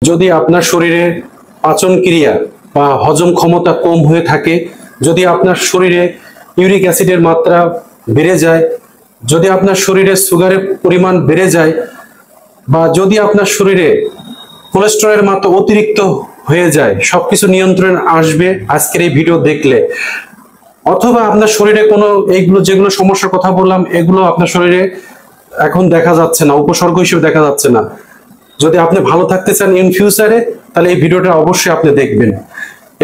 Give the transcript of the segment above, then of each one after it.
যদি আপনার শরীরে পাচন ক্রিয়া বা হজম ক্ষমতা কম হয়ে থাকে, যদি আপনার শরীরে ইউরিক অ্যাসিডের মাত্রা বেড়ে যায়, যদি আপনার শরীরে সুগারের পরিমাণ বেড়ে যায়, বা যদি আপনার শরীরে কোলেস্টেরলের মাত্রা অতিরিক্ত হয়ে যায়, সবকিছু নিয়ন্ত্রণ আসবে আজকের এই ভিডিও দেখলে। অথবা আপনার শরীরে কোনো এইগুলো যেগুলো সমস্যার কথা বললাম এগুলো আপনার শরীরে এখন দেখা যাচ্ছে না, উপসর্গ হিসেবে দেখা যাচ্ছে না। যদি আপনি ভালো থাকতে চান ইন ফিউচারে, তাহলে এই ভিডিওটা অবশ্যই আপনি দেখবেন।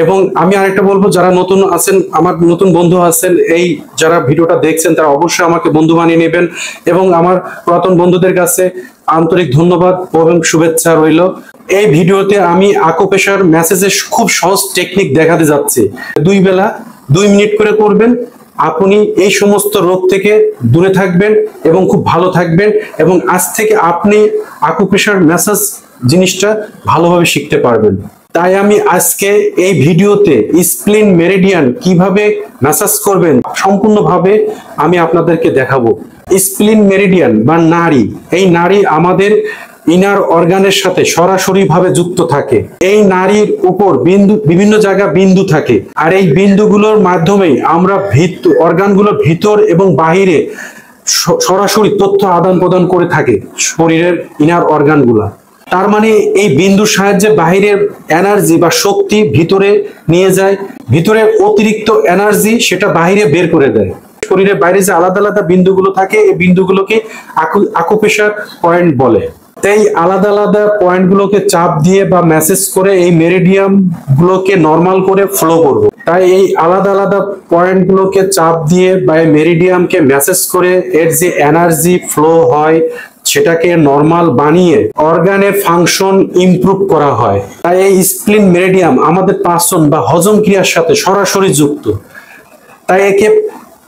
এবং আমি আরেকটা বলবো, যারা নতুন আছেন, আমার নতুন বন্ধু আছেন, এই যারা ভিডিওটা দেখছেন তারা অবশ্যই আমাকে বন্ধু বানিয়ে নেবেন। এবং আমার পুরাতন বন্ধুদের কাছে আন্তরিক ধন্যবাদ এবং শুভেচ্ছা রইল। এই ভিডিওতে আমি আকুপ্রেশার ম্যাসেজের খুব সহজ টেকনিক দেখাতে যাচ্ছি। 2 বেলা 2 মিনিট করে করবেন, আপনি এই সমস্ত রোগ থেকে দূরে থাকবেন এবং খুব ভালো থাকবেন। এবং আজ থেকে আপনি আকুপ্রেশার ম্যাসাজ জিনিসটা ভালোভাবে শিখতে পারবেন। তাই আমি আজকে এই ভিডিওতে স্প্লিন মেরিডিয়ান কিভাবে ম্যাসাজ করবেন সম্পূর্ণভাবে আমি আপনাদেরকে দেখাবো। স্প্লিন মেরিডিয়ান বা নাড়ি, এই নাড়ি আমাদের ইনার অর্গানের সাথে সরাসরি ভাবে যুক্ত থাকে। এই নাড়ির উপর বিন্দু, বিভিন্ন জায়গা বিন্দু থাকে, আর এই বিন্দুগুলোর মাধ্যমেই আমরা অর্গানগুলোর ভিতর এবং বাহিরে সরাসরি তথ্য আদান প্রদান করে থাকে শরীরের ইনার অর্গানগুলা। তার মানে এই বিন্দুর সাহায্যে বাহিরের এনার্জি বা শক্তি ভিতরে নিয়ে যায়, ভিতরের অতিরিক্ত এনার্জি সেটা বাহিরে বের করে দেয়। শরীরের বাইরে যে আলাদা আলাদা বিন্দুগুলো থাকে, এই বিন্দুগুলোকে আকুপ্রেশার পয়েন্ট বলে। তাই আলাদা আলাদা পয়েন্টগুলোকে চাপ দিয়ে বা ম্যাসেজ করে এই মেরিডিয়াম গুলোকে নর্মাল করে ফ্লো করব। তাই এই আলাদা আলাদা পয়েন্টগুলোকে চাপ দিয়ে বা মেরিডিয়ামকে ম্যাসেজ করে এর যে এনার্জি ফ্লো হয় সেটাকে নরমাল বানিয়ে অর্গানের ফাংশন ইমপ্রুভ করা হয়। তাই এই স্প্লিন মেরিডিয়াম আমাদের পাচন বা হজম ক্রিয়ার সাথে সরাসরি যুক্ত। তাই একে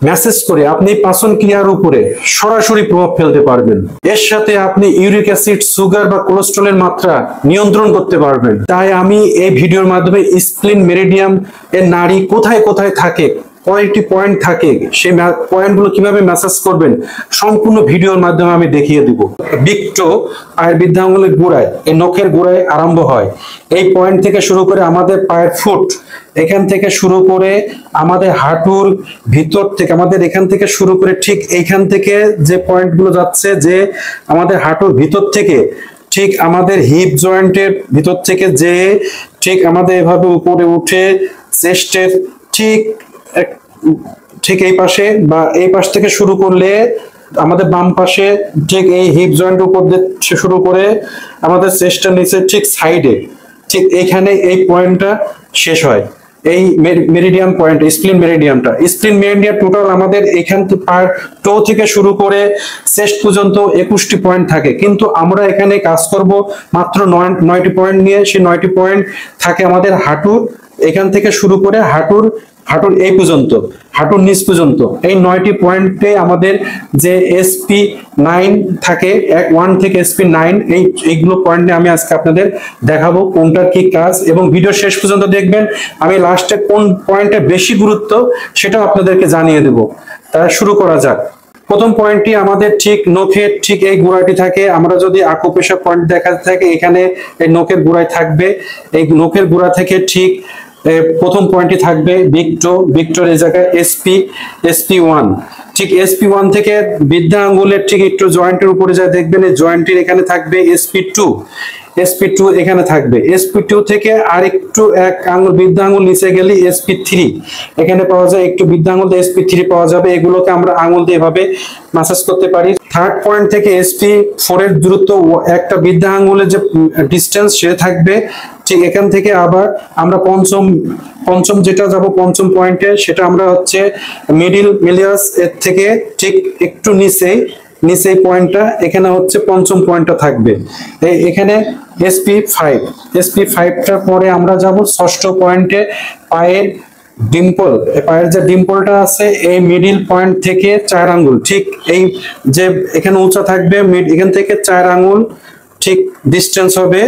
মেসেজ করে আপনি পাচন ক্রিয়ার উপরে সরাসরি প্রভাব ফেলতে পারবেন। এর সাথে আপনি ইউরিক অ্যাসিড, সুগার বা কোলেস্টেরলের মাত্রা নিয়ন্ত্রণ করতে পারবেন। তাই আমি এই ভিডিওর মাধ্যমে স্প্লিন মেরিডিয়াম এর নাড়ি কোথায় কোথায় থাকে, কয়েকটি পয়েন্ট থাকে, সেই পয়েন্টগুলো কিভাবে ম্যাসাজ করবেন সম্পূর্ণ ভিডিওর মাধ্যমে আমি দেখিয়ে দিব। বিক্টো পায়ের বৃদ্ধাঙ্গুলের গোড়ায়, এই নখের গোড়ায় আরম্ভ হয়। এই পয়েন্ট থেকে শুরু করে আমাদের পায়ের ফুট, এখান থেকে শুরু করে আমাদের হাঁটুর ভিতর থেকে, আমাদের এখান থেকে শুরু করে ঠিক এইখান থেকে যে পয়েন্টগুলো যাচ্ছে, যে আমাদের হাঁটুর ভিতর থেকে ঠিক আমাদের হিপ জয়েন্টের ভিতর থেকে যে ঠিক আমাদের এভাবে উপরে উঠে চেস্টের ঠিক এই পাশে বা এই পাশ থেকে শুরু করলে আমাদের বাম পাশে ঠিক এই হিপ জয়েন্ট উপর দিয়ে শুরু করে আমাদের চেস্টের নিচে ঠিক সাইডে ঠিক এইখানে এই পয়েন্টটা শেষ হয়। এই মেরিডিয়াম পয়েন্ট, স্প্লিন মেরিডিয়ামটা, স্প্লিন মেরিডিয়াম টোটাল আমাদের এখান থেকে পার টো থেকে শুরু করে চেস্ট পর্যন্ত 21টি পয়েন্ট থাকে, কিন্তু আমরা এখানে কাজ করব মাত্র 9টি পয়েন্ট নিয়ে। সেই 9টি পয়েন্ট থাকে আমাদের হাঁটুর এখান থেকে শুরু করে হাঁটুর এই পর্যন্ত, হাঁটুর নিচ পর্যন্ত। এই 9টি পয়েন্টে আমাদের যে SP9 থাকে, 1 থেকে SP9, এইগুলো পয়েন্টে আমি আজকে আপনাদের দেখাবো কোনটার কি কাজ, এবং ভিডিও শেষ পর্যন্ত দেখবেন। আমি লাস্টে কোন পয়েন্টে বেশি গুরুত্ব সেটাও আপনাদেরকে জানিয়ে দেব। তাহলে শুরু করা যাক। প্রথম পয়েন্টটি আমাদের ঠিক নখের ঠিক এই গোড়াটি থাকে। আমরা যদি আকুপ্রেশার পয়েন্ট দেখাতে থাকে, এখানে এই নখের গোড়ায় থাকবে। এই নখের গোড়া থেকে ঠিক প্রথম পয়েন্টটি থাকবে বিক্টোর এই জায়গায় SP1। ঠিক SP1 থেকে বৃদ্ধা আঙ্গুলের ঠিক একটু জয়েন্টের উপরে যা দেখবেন, এই জয়েন্টের এখানে থাকবে SP2 এখানে থাকবে। SP2 থেকে আর একটু এক আঙ্গুল বৃদ্ধা আঙ্গুল নিচে গেলে SP3 এখানে পাওয়া যায়, একটু বৃদ্ধা আঙ্গুল দিয়ে SP3 পাওয়া যাবে। এগুলোকে আমরা আঙ্গুল দিয়ে এভাবে ম্যাসাজ করতে পারি। থার্ড পয়েন্ট থেকে SP4 এর দূরত্ব, একটা বৃদ্ধা আঙ্গুলের যে ডিস্টেন্স সে থাকবে ঠিক এখান থেকে। আবার আমরা পঞ্চম যেটা যাব, পঞ্চম পয়েন্টে, সেটা আমরা হচ্ছে মিডিল মেলিয়াস এর থেকে ঠিক একটু নিচে এই পয়েন্টটা, এখানে হচ্ছে পঞ্চম পয়েন্টটা থাকবে। এখানে SP5টার পরে আমরা যাব ষষ্ঠ পয়েন্টে, পায়ের ডিম্পল। পায়ের যে ডিম্পলটা আছে এই মিডিল পয়েন্ট থেকে 4 আঙ্গুল, ঠিক এই যে এখানে উঁচা থাকবে, এখান থেকে 4 আঙ্গুল ঠিক ডিস্টেন্স হবে।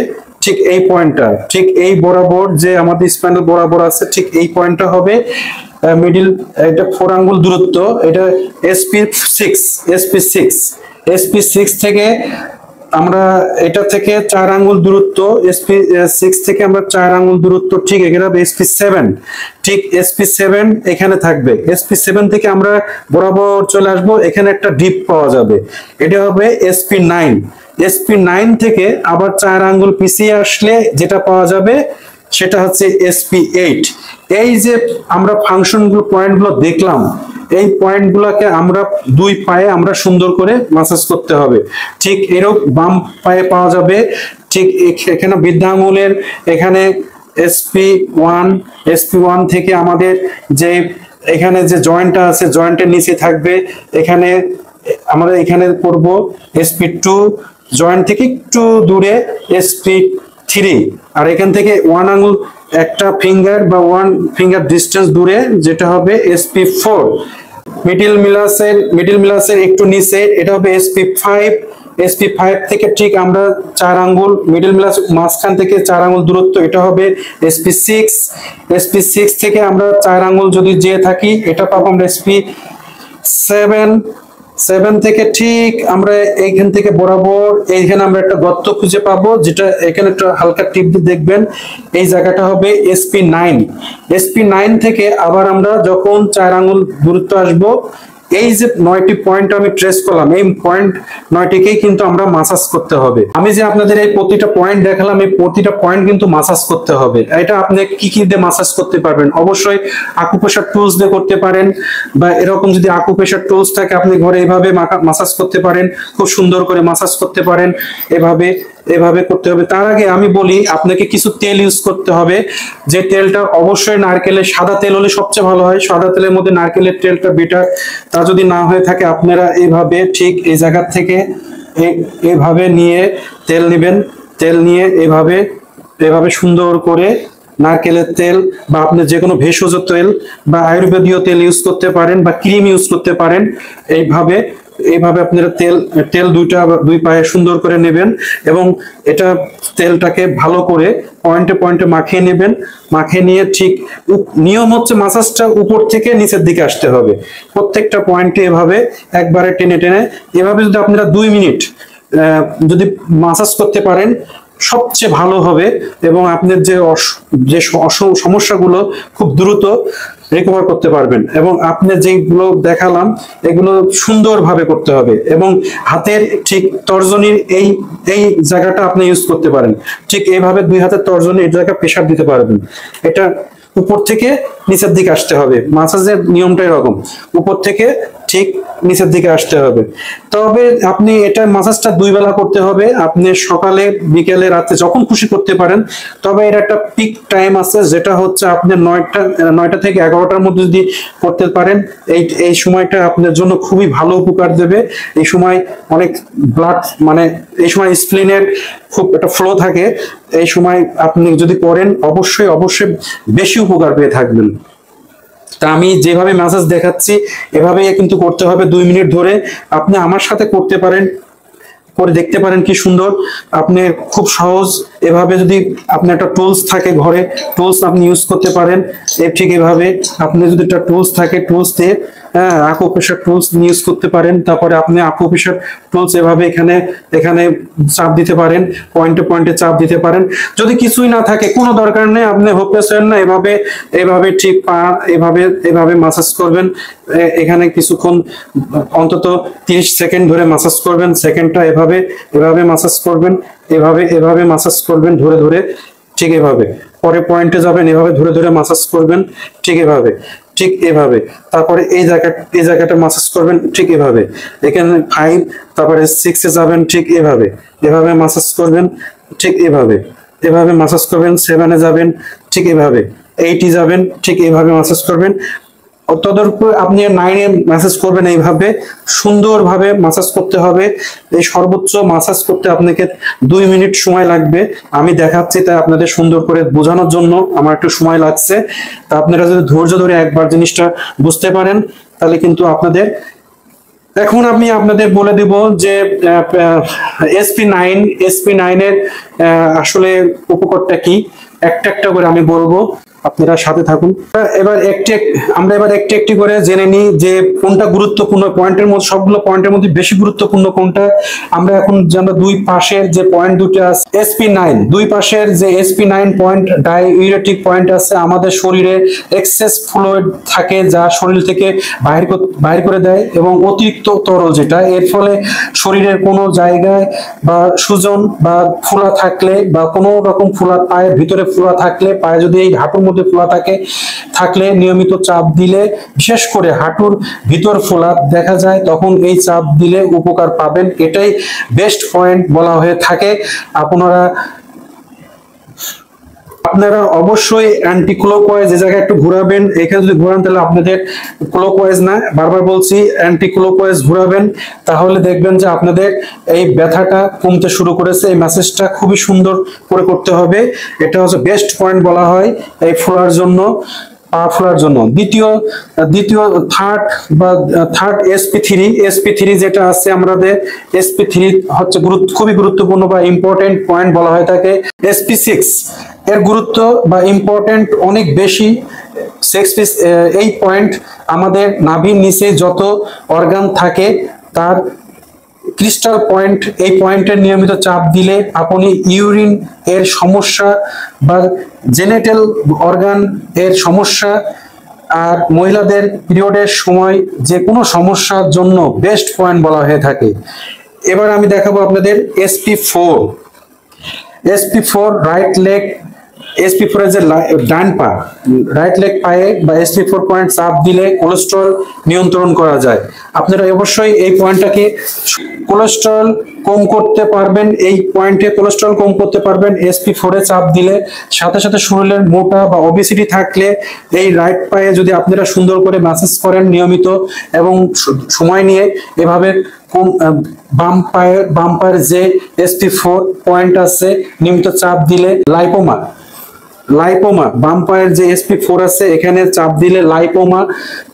ঠিক এই পয়েন্টটা, ঠিক এই বরাবর যে আমাদের স্পাইনাল বরাবর আছে, ঠিক এই পয়েন্টটা হবে মিডিল, এটা 4 আঙ্গুল দূরত্ব। এটা SP6 থেকে আমরা এটা থেকে 4 আঙ্গুল দূরত্ব, SP6 থেকে আমরা 4 আঙ্গুল দূরত্ব, ঠিক এখানে SP7, ঠিক SP7 এখানে থাকবে। SP7 থেকে আমরা বরাবর চলে আসবো, এখানে একটা ডিপ পাওয়া যাবে, এটা হবে SP9। SP9 থেকে আবার 4 আঙ্গুল পিছিয়ে আসলে যেটা পাওয়া যাবে সেটা হচ্ছে SP8। এই যে আমরা ফাংশনগুলো পয়েন্টগুলো দেখলাম, এই পয়েন্টগুলোকে আমরা দুই পায়ে আমরা সুন্দর করে মাসাজ করতে হবে। ঠিক এরকম বাম পায়ে পাওয়া যাবে, ঠিক এখানে বৃদ্ধা আঙুলের এখানে SP1 থেকে আমাদের যে এখানে যে জয়েন্টটা আছে জয়েন্টের নিচে থাকবে, এখানে আমরা এখানে করব SP2, জয়েন্ট থেকে একটু দূরে SP3, আর এখান থেকে 1 আঙ্গুল একটা ফিঙ্গার বা 1 ফিঙ্গার ডিস্টেন্স দূরে যেটা হবে SP4। মিডল মিলাসের একটু নিচে এটা হবে SP5। SP5 থেকে ঠিক আমরা 4 আঙ্গুল মিডল মিলাস মাঝখান থেকে 4 আঙ্গুল দূরত্ব, এটা হবে SP6। SP6 থেকে আমরা 4 আঙ্গুল যদি যেয়ে থাকি এটা পাবো আমরা SP7। 7 থেকে ঠিক আমরা এইখান থেকে বরাবর এইখানে আমরা একটা গর্ত খুঁজে পাবো, যেটা এখানে একটা হালকা টিপ দিয়ে দেখবেন, এই জায়গাটা হবে SP9। SP9 থেকে আবার আমরা যখন 4 আঙ্গুল দূরত্ব আসবো, এই যে 9টি পয়েন্ট আমি ট্রেস করলাম, এই পয়েন্ট 9টিকেই কিন্তু আমরা মাসাজ করতে হবে। আমি যে আপনাদের এই প্রতিটা পয়েন্ট দেখালাম, এই প্রতিটা পয়েন্ট কিন্তু মাসাজ করতে হবে। এটা আপনি কি কি দিয়ে মাসাজ করতে পারবেন? অবশ্যই আকুপ্রেশার টুলস দিয়ে করতে পারেন, বা এরকম যদি আকুপ্রেশার টুলস থাকে আপনি ঘরে এইভাবে মাসাজ করতে পারেন, খুব সুন্দর করে মাসাজ করতে পারেন। এভাবে করতে হবে। তার আগে আমি বলি আপনাকে কিছু তেল ইউজ করতে হবে, যে তেলটা অবশ্যই নারকেলের সাদা তেল হলে সবচেয়ে ভালো হয়। সাদা তেলের মধ্যে নারকেলের তেলটা বেটার। তা যদি না হয়ে থাকে আপনারা এইভাবে ঠিক এই জায়গা থেকে এইভাবে নিয়ে তেল নেবেন, তেল নিয়ে এভাবে সুন্দর করে নারকেলের তেল বা আপনি যে কোনো ভেষজ তেল বা আয়ুর্বেদীয় তেল ইউজ করতে পারেন বা ক্রিম ইউজ করতে পারেন। এইভাবে আপনারা তেল দুই পায়ে সুন্দর করে নেবেন এবং এটা তেলটাকে ভালো করে পয়েন্টে মাখিয়ে নেবেন। মাখিয়ে নিয়ে ঠিক নিয়ম হচ্ছে মাসাজটা উপর থেকে নিচের দিকে আসতে হবে। প্রত্যেকটা পয়েন্টে এভাবে একবারে টেনে এভাবে যদি আপনারা 2 মিনিট যদি মাসাজ করতে পারেন সবচেয়ে ভালো হবে, এবং আপনার যে সমস্যাগুলো খুব দ্রুত রিকভার করতে পারবেন। এবং আপনি যেগুলো দেখালাম এগুলো সুন্দরভাবে করতে হবে, এবং হাতের ঠিক তর্জনীর এই জায়গাটা আপনি ইউজ করতে পারেন। ঠিক এইভাবে 2 হাতের তর্জনী এই জায়গায় প্রেসার দিতে পারবেন। এটা উপর থেকে নিচের দিকে আসতে হবে। মাসাজের নিয়মটা এরকম, উপর থেকে ঠিক নিচের দিকে আসতে হবে। তবে আপনি এটা মাসাজটা 2 বেলা করতে হবে। আপনি সকালে, বিকেলে, রাতে যখন খুশি করতে পারেন। তবে এর একটা পিক টাইম আছে, যেটা হচ্ছে আপনি 9টা থেকে 11টার মধ্যে যদি করতে পারেন, এই সময়টা আপনার জন্য খুবই ভালো উপকার দেবে। এই সময় অনেক ব্লাড, মানে এই সময় স্প্লিনের খুব একটা ফ্লো থাকে। এই সময় আপনি যদি করেন অবশ্যই বেশি উপকার পেয়ে থাকবেন। তা আমি যেভাবে ম্যাসাজ দেখাচ্ছি এভাবেই কিন্তু করতে হবে 2 মিনিট ধরে। আপনি আমার সাথে করতে পারেন, করে দেখতে পারেন কি সুন্দর। আপনি খুব সহজ, এভাবে যদি আপনার একটা টুলস থাকে ঘরে, টুলস আপনি ইউজ করতে পারেন। ঠিক এভাবে আপনি যদি একটা টুলস থাকে, টুলস দিয়ে আকুপ্রেশার টুলস ইউজ করতে পারেন। তারপরে আপনি আকুপ্রেশার টুলস এভাবে এখানে চাপ দিতে পারেন, পয়েন্টে চাপ দিতে পারেন। যদি কিছুই না থাকে কোনো দরকার নেই, আপনি হোপলেস হবেন না। এভাবে ঠিক পা এভাবে মাসাজ করবেন। এখানে কিছুক্ষণ অন্তত 30 সেকেন্ড ধরে মাসাজ করবেন। সেকেন্ডটা এভাবে মাসাজ করবেন, এভাবে মাসাজ করবেন ধরে ঠিক এভাবে। পরে পয়েন্টে যাবেন, এভাবে ধরে মাসাজ করবেন ঠিক এভাবে। তারপরে এই জায়গাটা মাসাজ করবেন ঠিক এভাবে। এখানে 5, তারপরে 6-এ যাবেন ঠিক এভাবে মাসাজ করবেন ঠিক এভাবে মাসাজ করবেন। 7-এ যাবেন ঠিক এভাবে, 8-এ যাবেন ঠিক এভাবে মাসাজ করবেন। তদুপরি আপনি 9-এ ম্যাসাজ করবেন। এইভাবে সুন্দরভাবে মাসাজ করতে হবে। এই সর্বোচ্চ মাসাজ করতে আপনাকে 2 মিনিট সময় লাগবে। আমি দেখাচ্ছি তাই আপনাদের সুন্দর করে বোঝানোর জন্য আমার একটু সময় লাগছে। তা আপনারা যদি ধৈর্য ধরে একবার জিনিসটা বুঝতে পারেন তাহলে কিন্তু আপনাদের। এখন আমি আপনাদের বলে দিব যে SP9 এর আসলে উপকারটা কি, একটা করে আমি বলবো। আপনারা সাথে থাকুন। আমরা এবার একটি একটি করে জেনে নিই যে কোনটা গুরুত্বপূর্ণ পয়েন্টের মধ্যে, সবগুলো পয়েন্টের মধ্যে বেশি গুরুত্বপূর্ণ কোনটা। আমরা এখন জানবো দুই পাশের যে পয়েন্ট দুটো আছে SP9, দুই পাশের যে SP9 পয়েন্ট ডাইউরেটিক পয়েন্ট আছে, আমাদের শরীরে এক্সেস ফ্লুইড থাকে যা শরীর থেকে বাহির করে দেয়, এবং অতিরিক্ত তরল যেটা, এর ফলে শরীরের কোনো জায়গায় বা সুজন বা ফোলা থাকলে বা কোনো রকম ফোলা, পায়ের ভিতরে ফোলা থাকলে, পায়ে যদি এই হাঁটুর মধ্যে ফোলা থাকলে নিয়মিত চাপ দিলে, বিশেষ করে হাঁটুর ভিতর ফোলা দেখা যায়, তখন এই চাপ দিলে উপকার পাবেন। এটাই বেস্ট পয়েন্ট বলা হয়ে থাকে। আপনারা অবশ্যই অ্যান্টি ক্লকওয়াইজ যে জায়গায় একটু ঘোরাবেন, এখানে যদি ঘোরান তাহলে আপনাদের ক্লকওয়াইজ না, বারবার বলছি অ্যান্টি ক্লকওয়াইজ ঘোরাবেন, তাহলে দেখবেন যে আপনাদের এই ব্যথাটা কমতে শুরু করেছে। এই ম্যাসেজটা খুবই সুন্দর করে করতে হবে। এটা হচ্ছে বেস্ট পয়েন্ট বলা হয় এই ফোলার জন্য, পা ফোলার জন্য। দ্বিতীয় থার্ড SP3 যেটা আছে আমাদের, SP3 হচ্ছে খুবই গুরুত্বপূর্ণ বা ইম্পর্টেন্ট পয়েন্ট বলা হয়ে থাকে। SP6 এর গুরুত্ব বা ইম্পর্টেন্ট অনেক বেশি। এই পয়েন্ট আমাদের নাভির নিচে যত অর্গান থাকে তার ক্রিস্টাল পয়েন্ট, এই পয়েন্টের নিয়মিত চাপ দিলে আপনি ইউরিন এর সমস্যা বা জেনেটাল অর্গান এর সমস্যা আর মহিলাদের পিরিয়ডের সময় যে কোনো সমস্যার জন্য বেস্ট পয়েন্ট বলা হয়ে থাকে। এবার আমি দেখাবো আপনাদের SP4 রাইট লেগ, SP4 এর যে ডান পা, রাইট লেগ পায়ে বা SP4 পয়েন্ট চাপ দিলে কোলেস্টেরল নিয়ন্ত্রণ করা যায়। আপনারা অবশ্যই এই পয়েন্টটাকে কোলেস্টেরল কম করতে পারবেন, এই পয়েন্টে কোলেস্টেরল কম করতে পারবেন SP4 এ চাপ দিলে। সাথে সাথে শরীরের মোটা বা ওবেসিটি থাকলে এই রাইট পায়ে যদি আপনারা সুন্দর করে ম্যাসাজ করেন নিয়মিত এবং সময় নিয়ে, এভাবে বাম পায়ের যে SP4 পয়েন্ট আছে নিয়মিত চাপ দিলে লাইপোমা বাম পায়ের যে SP4 আছে এখানে চাপ দিলে লাইপোমা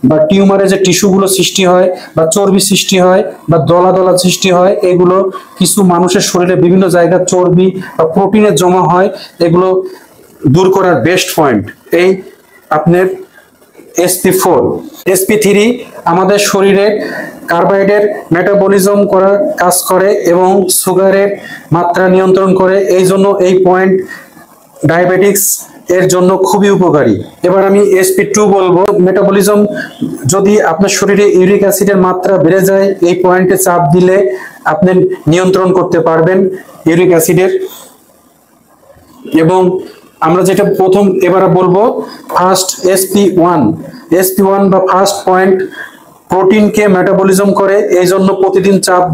বা টিউমারের যে টিস্যুগুলো সৃষ্টি হয় বা চর্বি সৃষ্টি হয় বা দলা দলা সৃষ্টি হয়, এগুলো কিছু মানুষের শরীরে বিভিন্ন জায়গায় চর্বি বা প্রোটিনের জমা হয়, এগুলো দূর করার বেস্ট পয়েন্ট এই আপনার SP4। SP3 আমাদের শরীরে কার্বোহাইড্রেট মেটাবলিজম করার কাজ করে এবং সুগারের মাত্রা নিয়ন্ত্রণ করে, এই জন্য এই পয়েন্ট ডায়াবেটিক্স এর জন্য খুবই উপকারী। এবার আমি SP2 বলবো। মেটাবলিজম, যদি আপনার শরীরে ইউরিক অ্যাসিডের মাত্রা বেড়ে যায়, এই পয়েন্টে চাপ দিলে আপনি নিয়ন্ত্রণ করতে পারবেন ইউরিক অ্যাসিডের। এবং আমরা যেটা প্রথম এবার বলবো ফার্স্ট SP1 বা ফার্স্ট পয়েন্ট প্রোটিনকে মেটাবলিজম করে, এই জন্য প্রতিদিন চাপ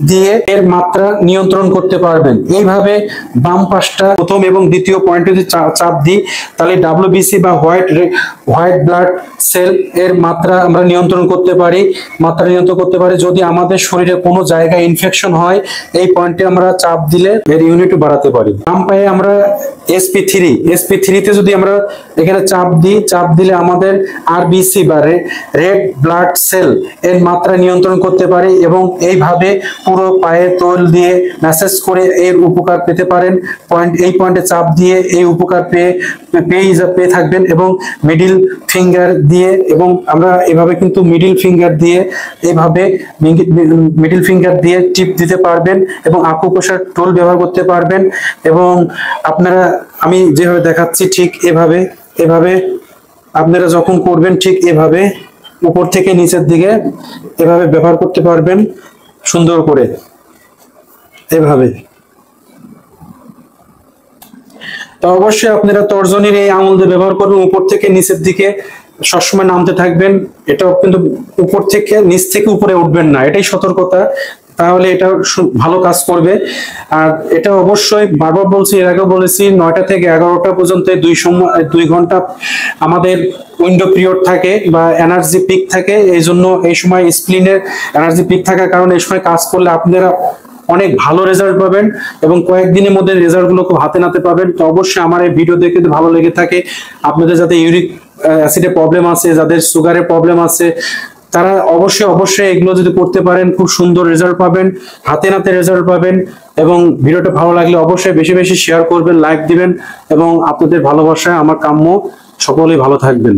দিয়ে এর মাত্রা নিয়ন্ত্রণ করতে পারবেন। এইভাবে বাম পাশটা প্রথম এবং দ্বিতীয় পয়েন্টে যদি চাপ দিই তাহলে WBC বা হোয়াইট ব্লাড সেল এর মাত্রা আমরা নিয়ন্ত্রণ করতে পারি। যদি আমাদের শরীরে কোনো জায়গায় ইনফেকশন হয়, এই পয়েন্টে আমরা চাপ দিলে এর ইউনিট বাড়াতে পারি। বাম পায়ে আমরা SP3 তে যদি আমরা এখানে চাপ দিলে আমাদের RBC বা রেড ব্লাড সেল এর মাত্রা নিয়ন্ত্রণ করতে পারি, এবং এইভাবে পুরো পায়ে তৈল দিয়ে ম্যাসেজ করে এর উপকার পেতে পারেন। এই পয়েন্টে চাপ দিয়ে এই উপকার পেয়ে থাকবেন। এবং মিডিল ফিঙ্গার দিয়ে, এবং আমরা এভাবে কিন্তু মিডিল ফিঙ্গার দিয়ে টিপ দিতে পারবেন এবং আকুপ্রেশার টুল ব্যবহার করতে পারবেন। এবং আপনারা, আমি যেভাবে দেখাচ্ছি ঠিক এভাবে আপনারা যখন করবেন ঠিক এভাবে উপর থেকে নিচের দিকে এভাবে ব্যবহার করতে পারবেন সুন্দর করে এভাবে। তো অবশ্যই আপনারা তর্জনীর এই আঙুল দিয়ে ব্যবহার করবেন, উপর থেকে নিচের দিকে সবসময় নামতে থাকবেন। এটাও কিন্তু উপর থেকে নিচ থেকে উপরে উঠবেন না, এটাই সতর্কতা, তাহলে এটা ভালো কাজ করবে। আর এটা অবশ্যই বারবার বলছি, এর আগেও বলেছি, 9টা থেকে 11টা পর্যন্ত 2 ঘন্টা আমাদের উইন্ডো পিরিয়ড থাকে বা এনার্জি পিক থাকে। এই জন্য এই সময় স্প্লিনের এনার্জি পিক থাকার কারণে এই সময় কাজ করলে আপনারা অনেক ভালো রেজাল্ট পাবেন এবং কয়েকদিনের মধ্যে রেজাল্ট গুলো খুব হাতে নাতে পাবেন। তো অবশ্যই আমার এই ভিডিও দেখে যদি ভালো লেগে থাকে, আপনাদের যাতে ইউরিক অ্যাসিডের প্রবলেম আছে, যাদের সুগারের প্রবলেম আছে, তারা অবশ্যই এগুলো যদি করতে পারেন খুব সুন্দর রেজাল্ট পাবেন, হাতে নাতে রেজাল্ট পাবেন। এবং ভিডিওটা ভালো লাগলে অবশ্যই বেশি বেশি শেয়ার করবেন, লাইক দিবেন, এবং আপনাদের ভালোবাসা আমার কাম্য। সকলেই ভালো থাকবেন।